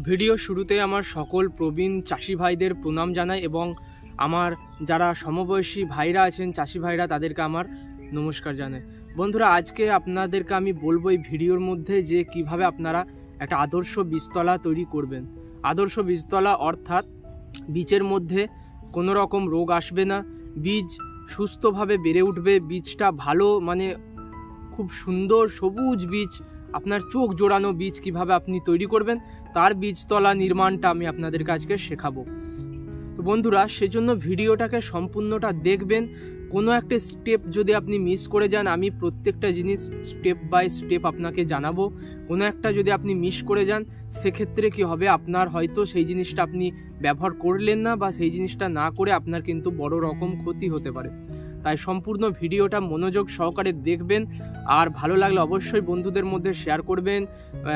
Video শুরুতে আমার সকল প্রবীণ চাষি ভাইদের প্রণাম জানাই এবং আমার যারা সমবয়সী ভাইরা আছেন চাষি ভাইরা তাদেরকে আমার নমস্কার জানাই। বন্ধুরা, আজকে আপনাদেরকে আমি বলবো এই ভিডিওর মধ্যে যে কিভাবে আপনারা একটা আদর্শ বীজতলা তৈরি করবেন। আদর্শ বীজতলা অর্থাৎ বীজের মধ্যে কোনো রকম রোগ আসবে না, বীজ সুস্থভাবে বেড়ে উঠবে, বীজটা ভালো খুব সুন্দর সবুজ বীজ, আপনার চোখ জোড়ানো বীজ কিভাবে আপনি তৈরি করবেন তার বীজতলা নির্মাণটা আমি আপনাদেরকে আজকে শেখাবো। তো বন্ধুরা, সেজন্য ভিডিওটাকে সম্পূর্ণটা দেখবেন। কোনো একটা স্টেপ যদি আপনি মিস করে যান, আমি প্রত্যেকটা জিনিস স্টেপ বাই স্টেপ আপনাকে জানাবো। কোনো একটা যদি আপনি মিস করে যান, সেক্ষেত্রে কি হবে, আপনার হয়তো সেই জিনিসটা আপনি ব্যবহার করলেন না বা সেই জিনিসটা না করে আপনার কিন্তু বড় রকম ক্ষতি হতে পারে। তাই সম্পূর্ণ ভিডিওটা মনোযোগ সহকারে দেখবেন, আর ভালো লাগলে অবশ্যই বন্ধুদের মধ্যে শেয়ার করবেন,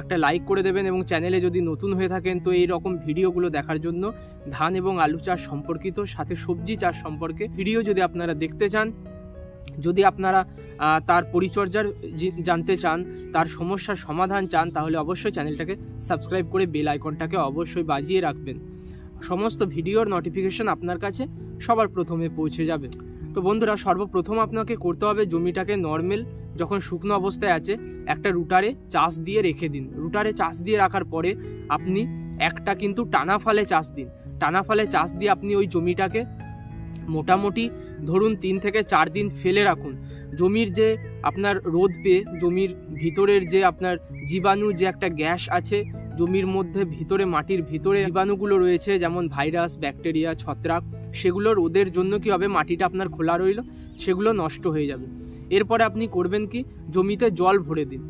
একটা লাইক করে দেবেন এবং চ্যানেলে যদি নতুন হয়ে থাকেন তো এই রকম ভিডিওগুলো দেখার জন্য ধান এবং আলু চাষ সম্পর্কিত সাথে সবজি চাষ সম্পর্কে ভিডিও যদি আপনারা দেখতে চান, যদি আপনারা তার পরিচর্যার জানতে চান, তার সমস্যার সমাধান চান, তাহলে অবশ্যই চ্যানেলটাকে সাবস্ক্রাইব করে বেল আইকনটাকে অবশ্যই বাজিয়ে রাখবেন। সমস্ত ভিডিওর নোটিফিকেশন আপনার কাছে সবার প্রথমে পৌঁছে যাবে। তো বন্ধুরা, সর্বপ্রথম আপনাকে করতে হবে জমিটাকে নর্মাল যখন শুকনো অবস্থায় আছে একটা রুটারে চাষ দিয়ে রেখে দিন। রুটারে চাষ দিয়ে রাখার পরে আপনি একটা কিন্তু টানা ফালে চাষ দিন। টানা ফালে চাষ দিয়ে আপনি ওই জমিটাকে মোটামুটি ধরুন 3 থেকে 4 দিন ফেলে রাখুন। জমির যে আপনার রোদ পেয়ে জমির ভিতরের যে আপনার জীবাণু, যে একটা গ্যাস আছে জমির মধ্যে, ভিতরে মাটির ভিতরে জীবাণুগুলো রয়েছে যেমন ভাইরাস, ব্যাকটেরিয়া, ছত্রাক, সেগুলো রোদের জন্য কি হবে, মাটিটা আপনার খোলা রইল, সেগুলো নষ্ট হয়ে যাবে। এরপরে আপনি করবেন কি, জমিতে জল ভরে দিন।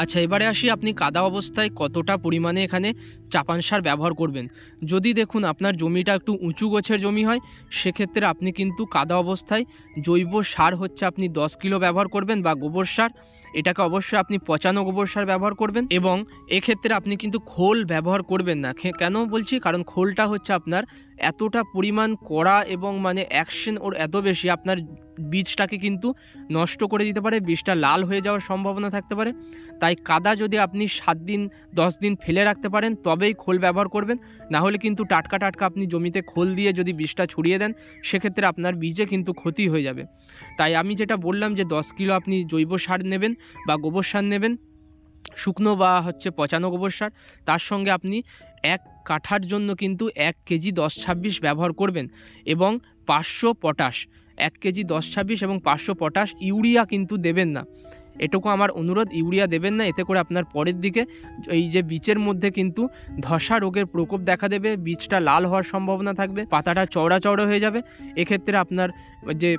আচ্ছা, এবারে আসি আপনি কাদা অবস্থায় কতটা পরিমাণে এখানে চাপান সার ব্যবহার করবেন। যদি দেখুন আপনার জমিটা একটু উঁচু গোছের জমি হয়, সেক্ষেত্রে আপনি কিন্তু কাদা অবস্থায় জৈব সার হচ্ছে আপনি 10 কিলো ব্যবহার করবেন, বা গোবর সার, এটাকে অবশ্যই আপনি পচানো গোবর সার ব্যবহার করবেন। এবং এক্ষেত্রে আপনি কিন্তু খোল ব্যবহার করবেন না। কেন বলছি, কারণ খোলটা হচ্ছে আপনার এতটা পরিমাণ কড়া এবং অ্যাকশন ওর এত বেশি, আপনার বীজটাকে কিন্তু নষ্ট করে দিতে পারে, বীজটা লাল হয়ে যাওয়ার সম্ভাবনা থাকতে পারে। তাই কাদা যদি আপনি 7 দিন 10 দিন ফেলে রাখতে পারেন তবেই খোল ব্যবহার করবেন, না হলে কিন্তু টাটকা আপনি জমিতে খোল দিয়ে যদি বীজটা ছড়িয়ে দেন, সেক্ষেত্রে আপনার বীজে কিন্তু ক্ষতি হয়ে যাবে। তাই আমি যেটা বললাম যে 10 কিলো আপনি জৈব সার নেবেন বা গোবর সার নেবেন, শুকনো বা পচানো গোবর সার, তার সঙ্গে আপনি 1 কাঠার জন্য কিন্তু 1 কেজি 10-26 ব্যবহার করবেন এবং 500 পটাশ, 1 কেজি 10-26 এবং 500 পটাশ। ইউরিয়া কিন্তু দেবেন না, এটুকু আমার অনুরোধ, ইউরিয়া দেবেন না। এতে করে আপনার পরের দিকে এই যে বীজের মধ্যে কিন্তু ধসা রোগের প্রকোপ দেখা দেবে, বীজটা লাল হওয়ার সম্ভাবনা থাকবে, পাতাটা চওড়া হয়ে যাবে। এক্ষেত্রে আপনার যে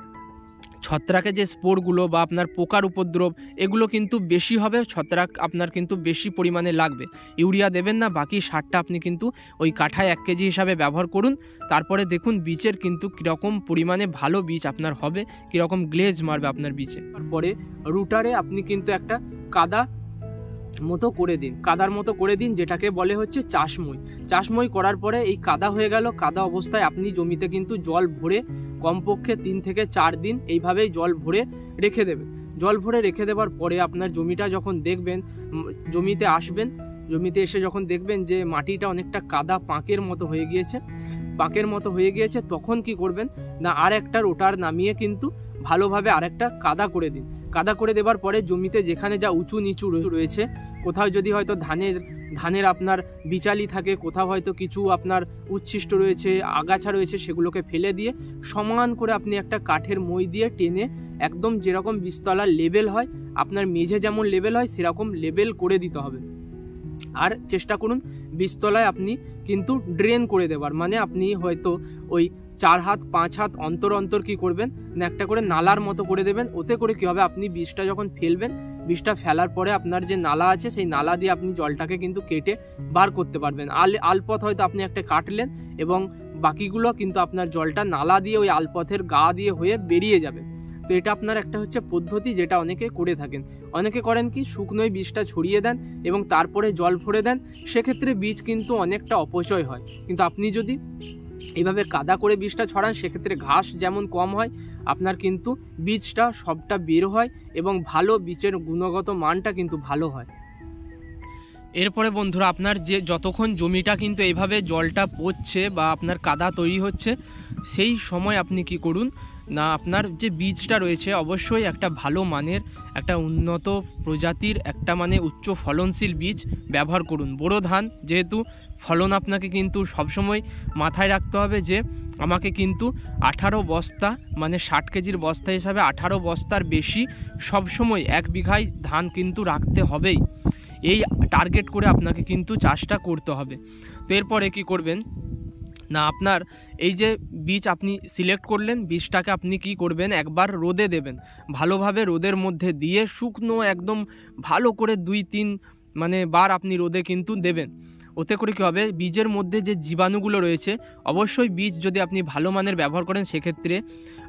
ছত্রাকের যে স্পোরগুলো বা আপনার পোকার উপদ্রব, এগুলো কিন্তু বেশি হবে, ছত্রাক আপনার কিন্তু বেশি পরিমাণে লাগবে। ইউরিয়া দেবেন না, বাকি সারটা আপনি কিন্তু ওই কাঠায় 1 কেজি হিসাবে ব্যবহার করুন। তারপরে দেখুন বীজের কিন্তু কীরকম পরিমাণে ভালো বীজ আপনার হবে, কীরকম গ্লেজ মারবে আপনার বীজে। তারপরে রুটারে আপনি কিন্তু একটা কাদার মতো করে দিন, যেটাকে বলে হচ্ছে চাষময় করার পরে এই কাদা হয়ে গেল। কাদা অবস্থায় আপনি জমিতে কিন্তু জল ভরে কমপক্ষে 3 থেকে 4 দিন এইভাবেই জল ভরে রেখে দেবেন। জল ভরে রেখে দেওয়ার পরে আপনার জমিটা যখন দেখবেন, জমিতে আসবেন, জমিতে এসে যখন দেখবেন যে মাটিটা অনেকটা কাদা পাঁকের মতো হয়ে গিয়েছে, তখন কি করবেন না, আর একটা রোটার নামিয়ে কিন্তু ভালোভাবে আরেকটা কাদা করে দিন। কাদা করে দেওয়ার পরে জমিতে যেখানে যা উঁচু নিচু রয়েছে, কোথাও যদি হয়তো ধানের আপনার বিচালি থাকে, কোথাও হয়তো কিছু আপনার উচ্ছিষ্ট রয়েছে, আগাছা রয়েছে, সেগুলোকে ফেলে দিয়ে সমান করে আপনি একটা কাঠের মই দিয়ে টেনে একদম যেরকম বীজতলার লেভেল হয়, আপনার মেঝে যেমন লেভেল হয় সেরকম লেভেল করে দিতে হবে। আর চেষ্টা করুন বীজতলায় আপনি কিন্তু ড্রেন করে দেওয়ার, আপনি হয়তো ওই 4 হাত 5 হাত অন্তর কি করবেন না, একটা করে নালার মতো করে দেবেন। ওতে করে কি হবে, আপনি বীজটা যখন ফেলবেন, বীজটা ফেলার পরে আপনার যে নালা আছে সেই নালা দিয়ে আপনি জলটাকে কিন্তু কেটে বার করতে পারবেন। আলপথ হয়তো আপনি একটা কাটলেন এবং বাকিগুলো কিন্তু আপনার জলটা নালা দিয়ে ওই আলপথের গা দিয়ে হয়ে বেরিয়ে যাবে। তো এটা আপনার একটা পদ্ধতি, যেটা অনেকে করে থাকেন। অনেকে করেন কি, শুকনোই বীজটা ছড়িয়ে দেন এবং তারপরে জল ভরে দেন, সেক্ষেত্রে বীজ কিন্তু অনেকটা অপচয় হয়। কিন্তু আপনি যদি এইভাবে কাদা করে বীজটা ছড়ান, সেক্ষেত্রে ঘাস যেমন কম হয়, আপনার কিন্তু বীজটা সবটা বের হয় এবং ভালো বীজের গুণগত মানটা কিন্তু ভালো হয়। এরপরে বন্ধুরা আপনার যে যতক্ষণ জমিটা কিন্তু এইভাবে জলটা পড়ছে বা আপনার কাদা তৈরি হচ্ছে, সেই সময় আপনি কি করুন না, আপনার যে বীজটা রয়েছে অবশ্যই একটা ভালো মানের, একটা উন্নত প্রজাতির, একটা মানে উচ্চ ফলনশীল বীজ ব্যবহার করুন। বোরো ধান যেহেতু ফলন আপনাকে কিন্তু সবসময় মাথায় রাখতে হবে যে আমাকে কিন্তু 18 বস্তা মানে 60 কেজির বস্তা হিসাবে 18 বস্তার বেশি সবসময় 1 বিঘায় ধান কিন্তু রাখতে হবেই। এই টার্গেট করে আপনাকে কিন্তু চাষটা করতে হবে। তো এরপরে কী করবেন না, আপনার এই যে বীজ আপনি সিলেক্ট করলেন, বীজটাকে আপনি কি করবেন একবার রোদে দেবেন, ভালোভাবে রোদের মধ্যে দিয়ে শুকনো একদম ভালো করে 2-3 মানে বার আপনি রোদে কিন্তু দেবেন। ওতে করে কী হবে, বীজের মধ্যে যে জীবাণুগুলো রয়েছে, অবশ্যই বীজ যদি আপনি ভালো মানের ব্যবহার করেন সেক্ষেত্রে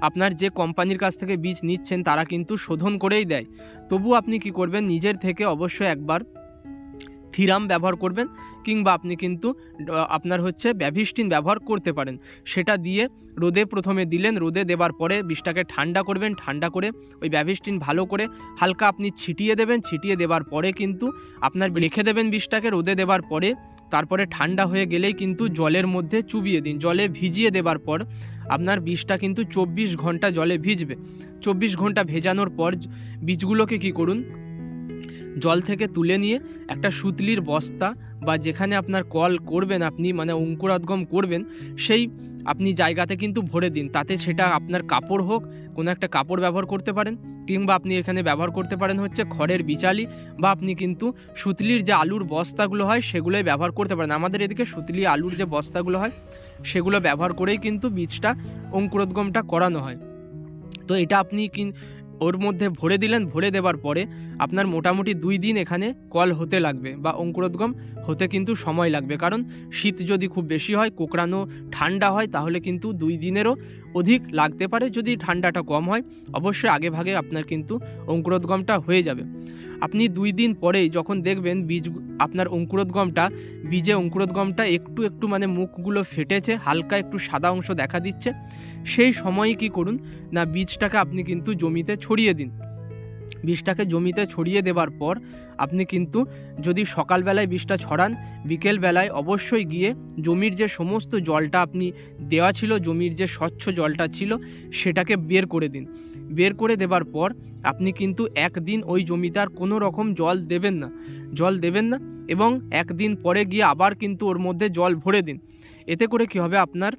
আপনার যে কোম্পানির কাছ থেকে বীজ নিচ্ছেন তারা কিন্তু শোধন করেই দেয়। তবু আপনি কি করবেন, নিজের থেকে অবশ্যই একবার থিরাম ব্যবহার করবেন, কিংবা আপনি কিন্তু আপনার হচ্ছে ব্যাভিস্টিন ব্যবহার করতে পারেন। সেটা দিয়ে রোদে প্রথমে দিলেন, রোদে দেবার পরে বীজটাকে ঠান্ডা করবেন, ঠান্ডা করে ওই ব্যাভিস্টিন ভালো করে হালকা আপনি ছিটিয়ে দেবেন। ছিটিয়ে দেবার পরে কিন্তু আপনার রেখে দেবেন বীজটাকে রোদে দেবার পরে। তারপরে ঠান্ডা হয়ে গেলেই কিন্তু জলের মধ্যে চুবিয়ে দিন। জলে ভিজিয়ে দেবার পর আপনার বীজটা কিন্তু 24 ঘন্টা জলে ভিজবে। 24 ঘন্টা ভেজানোর পর বীজগুলোকে কি করুন, জল থেকে তুলে নিয়ে একটা সুতলির বস্তা বা যেখানে আপনার কল করবেন আপনি মানে অঙ্কুরোদ্গম করবেন, সেই আপনি জায়গাতে কিন্তু ভরে দিন। তাতে সেটা আপনার কাপড় হোক, কোনো একটা কাপড় ব্যবহার করতে পারেন, কিংবা আপনি এখানে ব্যবহার করতে পারেন হচ্ছে খড়ের বিচালি, বা আপনি কিন্তু সুতলির যে আলুর বস্তাগুলো হয় সেগুলোই ব্যবহার করতে পারেন। আমাদের এদিকে সুতলি আলুর যে বস্তাগুলো হয় সেগুলো ব্যবহার করেই কিন্তু বীজটা অঙ্কুরোদ্গমটা করানো হয়। তো এটা আপনি ওর মধ্যে ভরে দিলেন। ভরে দেবার পরে আপনার মোটামুটি 2 দিন এখানে কল হতে লাগবে বা অঙ্কুরোদ্গম হতে কিন্তু সময় লাগবে। কারণ শীত যদি খুব বেশি হয়, কোঁকড়ানো ঠান্ডা হয়, তাহলে কিন্তু 2 দিনেরও অধিক লাগতে পারে। যদি ঠান্ডাটা কম হয় অবশ্যই আগে ভাগে আপনার কিন্তু অঙ্কুরোদ্গমটা হয়ে যাবে। আপনি 2 দিন পরেই যখন দেখবেন বীজ আপনার বীজে অঙ্কুরোদ্গমটা একটু একটু মানে মুখগুলো ফেটেছে, হালকা একটু সাদা অংশ দেখা দিচ্ছে, সেই সময়ে কি করুন না, বীজটাকে আপনি কিন্তু জমিতে ছড়িয়ে দিন। বীজটাকে জমিতে ছড়িয়ে দেবার পর আপনি কিন্তু যদি সকালবেলায় বীজটা ছড়ান, বিকেলবেলায় অবশ্যই গিয়ে জমির যে সমস্ত জলটা আপনি দেওয়া ছিল, জমির যে স্বচ্ছ জলটা ছিল সেটাকে বের করে দিন। বের করে দেবার পর আপনি কিন্তু 1 দিন ওই জমিতে আর কোনো রকম জল দেবেন না, এবং 1 দিন পরে গিয়ে আবার কিন্তু ওর মধ্যে জল ভরে দিন। এতে করে কি হবে, আপনার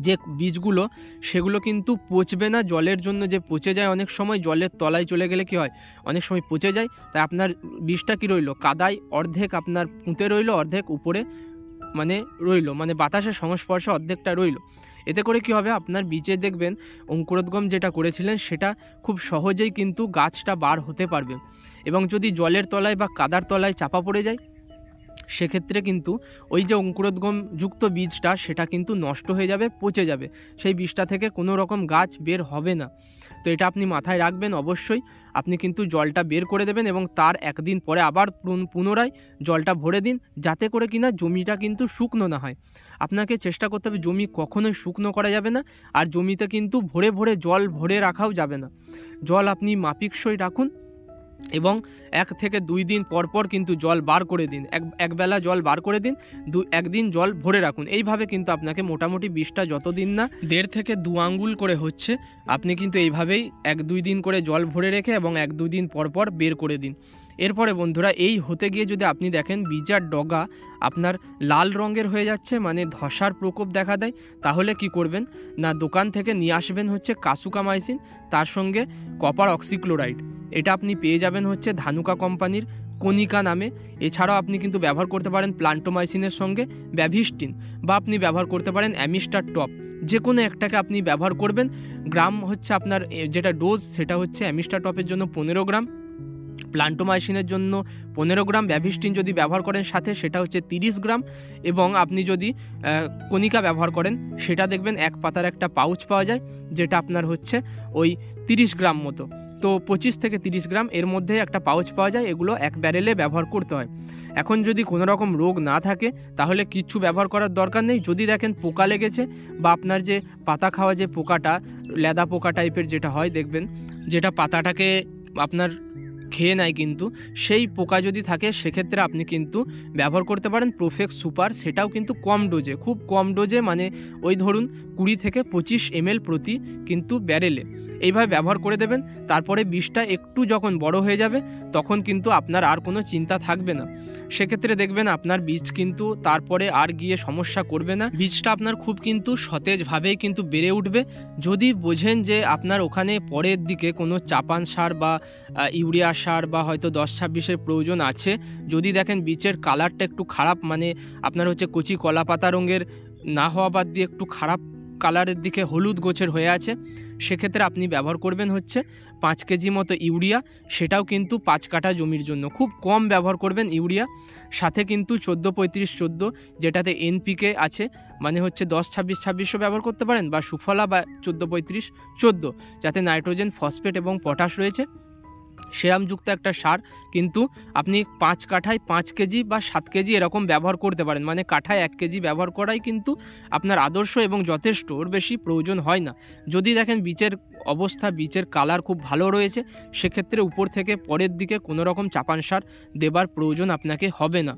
যে বীজগুলো সেগুলো কিন্তু পচবে না। জলের জন্য যে পচে যায় অনেক সময়, জলের তলায় চলে গেলে কি হয়, অনেক সময় পচে যায়। তাই আপনার বীজটা কি রইল, কাদায় অর্ধেক আপনার পুঁতে রইল, অর্ধেক উপরে মানে বাতাসের সংস্পর্শে অর্ধেকটা রইল। এতে করে কি হবে, আপনার বীজে দেখবেন অঙ্কুরোদ্গম যেটা করেছিলেন সেটা খুব সহজেই কিন্তু গাছটা বার হতে পারবে। এবং যদি জলের তলায় বা কাদার তলায় চাপা পড়ে যায় সেক্ষেত্রে কিন্তু ওই যে অঙ্কুরোদ্গম যুক্ত বীজটা সেটা কিন্তু নষ্ট হয়ে যাবে, পচে যাবে। সেই বীজটা থেকে কোনো রকম গাছ বের হবে না। তো এটা আপনি মাথায় রাখবেন। অবশ্যই আপনি কিন্তু জলটা বের করে দেবেন এবং তার 1 দিন পরে আবার পুনরায় জলটা ভরে দিন, যাতে করে কিনা জমিটা কিন্তু শুকনো না হয়। আপনাকে চেষ্টা করতে হবে জমি কখনোই শুকনো করা যাবে না, আর জমিতে কিন্তু ভরে ভরে জল ভরে রাখাও যাবে না। জল আপনি মাপিকসই রাখুন এবং 1 থেকে 2 দিন পর পর কিন্তু জল বার করে দিন। একবেলা জল বার করে দিন, 1 দিন জল ভরে রাখুন। এইভাবে কিন্তু আপনাকে মোটামুটি বীজটা যতদিন না 1.5 থেকে 2 আঙ্গুল করে হচ্ছে, আপনি কিন্তু এইভাবেই 1-2 দিন করে জল ভরে রেখে এবং 1-2 দিন পর পর বের করে দিন। এরপরে বন্ধুরা এই হতে গিয়ে যদি আপনি দেখেন বীজার ডগা আপনার লাল রঙের হয়ে যাচ্ছে, মানে ধসার প্রকোপ দেখা দেয়, তাহলে কি করবেন না, দোকান থেকে নিয়ে আসবেন হচ্ছে কাসুকামাইসিন, তার সঙ্গে কপার অক্সিক্লোরাইড। এটা আপনি পেয়ে যাবেন হচ্ছে ধানুকা কোম্পানির কনিকা নামে। এছাড়াও আপনি কিন্তু ব্যবহার করতে পারেন প্লান্টোমাইসিনের সঙ্গে ব্যাভিস্টিন, বা আপনি ব্যবহার করতে পারেন অ্যামিস্টার টপ। যে কোনো একটাকে আপনি ব্যবহার করবেন। গ্রাম হচ্ছে আপনার যেটা ডোজ সেটা হচ্ছে অ্যামিস্টার টপের জন্য 15 গ্রাম, প্লান্টোমাইসিনের জন্য 15 গ্রাম, ব্যাভিস্টিন যদি ব্যবহার করেন সাথে সেটা হচ্ছে 30 গ্রাম, এবং আপনি যদি কনিকা ব্যবহার করেন সেটা দেখবেন 1 পাতার একটা পাউচ পাওয়া যায়, যেটা আপনার হচ্ছে ওই 30 গ্রাম মতো। তো 25 থেকে 30 গ্রাম এর মধ্যে একটা পাউচ পাওয়া যায়। এগুলো 1 ব্যারেলে ব্যবহার করতে হয়। এখন যদি কোনো রকম রোগ না থাকে তাহলে কিচ্ছু ব্যবহার করার দরকার নেই। যদি দেখেন পোকা লেগেছে বা আপনার যে পাতা খাওয়া যে পোকাটা, লেদা পোকা টাইপের যেটা হয় দেখবেন, যেটা পাতাটাকে আপনার খেয়ে নেয় কিন্তু সেই পোকা যদি থাকে সেক্ষেত্রে আপনি কিন্তু ব্যবহার করতে পারেন প্রোফেক্স সুপার। সেটাও কিন্তু কম ডোজে, খুব কম ডোজে, মানে ওই ধরুন 20 থেকে 25 ml প্রতি কিন্তু ব্যারেলে এইভাবে ব্যবহার করে দেবেন। তারপরে বীজটা একটু যখন বড় হয়ে যাবে তখন কিন্তু আপনার আর কোনো চিন্তা থাকবে না। সেক্ষেত্রে দেখবেন আপনার বীজ কিন্তু তারপরে আর গিয়ে সমস্যা করবে না, বীজটা আপনার খুব কিন্তু সতেজভাবেই কিন্তু বেড়ে উঠবে। যদি বোঝেন যে আপনার ওখানে পরের দিকে কোনো চাপান সার বা ইউরিয়া সার বা হয়তো 10-26-এর প্রয়োজন আছে, যদি দেখেন বীজের কালারটা একটু খারাপ, মানে আপনার হচ্ছে কচি কলা পাতা রঙের না হওয়া বাদ দিয়ে একটু খারাপ কালারের দিকে হলুদ গোছের হয়ে আছে, সেক্ষেত্রে আপনি ব্যবহার করবেন হচ্ছে 5 কেজি মতো ইউরিয়া। সেটাও কিন্তু 5 কাঠা জমির জন্য খুব কম ব্যবহার করবেন ইউরিয়া। সাথে কিন্তু 14-35-14 যেটাতে এনপিকে আছে, মানে হচ্ছে 10-26-26ও ব্যবহার করতে পারেন, বা সুফলা বা 14-35-14 যাতে নাইট্রোজেন, ফসফেট এবং পটাশ রয়েছে সেরামযুক্ত একটা সার কিন্তু আপনি 5 কাঠায় 5 কেজি বা 7 কেজি এরকম ব্যবহার করতে পারেন। মানে কাঠায় 1 কেজি ব্যবহার করাই কিন্তু আপনার আদর্শ এবং যথেষ্ট, ওর বেশি প্রয়োজন হয় না। যদি দেখেন বীজের অবস্থা, বীজের কালার খুব ভালো রয়েছে, সেক্ষেত্রে উপর থেকে পরের দিকে কোনো রকম চাপান সার দেবার প্রয়োজন আপনাকে হবে না।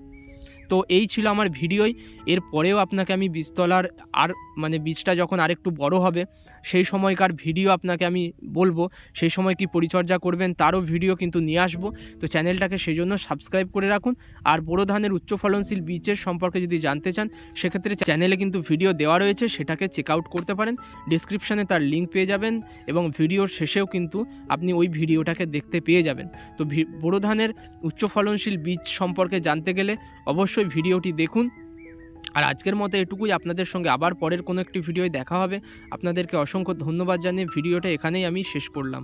তো এই ছিল আমার ভিডিওই। এর পরেও আপনাকে আমি বীজতলার আর মানে বীজটা যখন আরেকটু বড় হবে সেই সময়কার ভিডিও আপনাকে আমি বলবো, সেই সময় কি পরিচর্যা করবেন তারও ভিডিও কিন্তু নিয়ে আসবো। তো চ্যানেলটাকে সেই জন্য সাবস্ক্রাইব করে রাখুন। আর বোরো ধানের উচ্চ ফলনশীল বীজের সম্পর্কে যদি জানতে চান সেক্ষেত্রে চ্যানেলে কিন্তু ভিডিও দেওয়া রয়েছে, সেটাকে চেক আউট করতে পারেন। ডিসক্রিপশানে তার লিঙ্ক পেয়ে যাবেন এবং ভিডিওর শেষেও কিন্তু আপনি ওই ভিডিওটাকে দেখতে পেয়ে যাবেন। তো বোরো ধানের উচ্চ ফলনশীল বীজ সম্পর্কে জানতে গেলে অবশ্যই ভিডিওটি দেখুন। আর আজকের মতো এটুকুই, আপনাদের সঙ্গে আবার পরের কোনো একটি ভিডিওয় দেখা হবে। আপনাদেরকে অসংখ্য ধন্যবাদ জানিয়ে ভিডিওটা এখানেই আমি শেষ করলাম।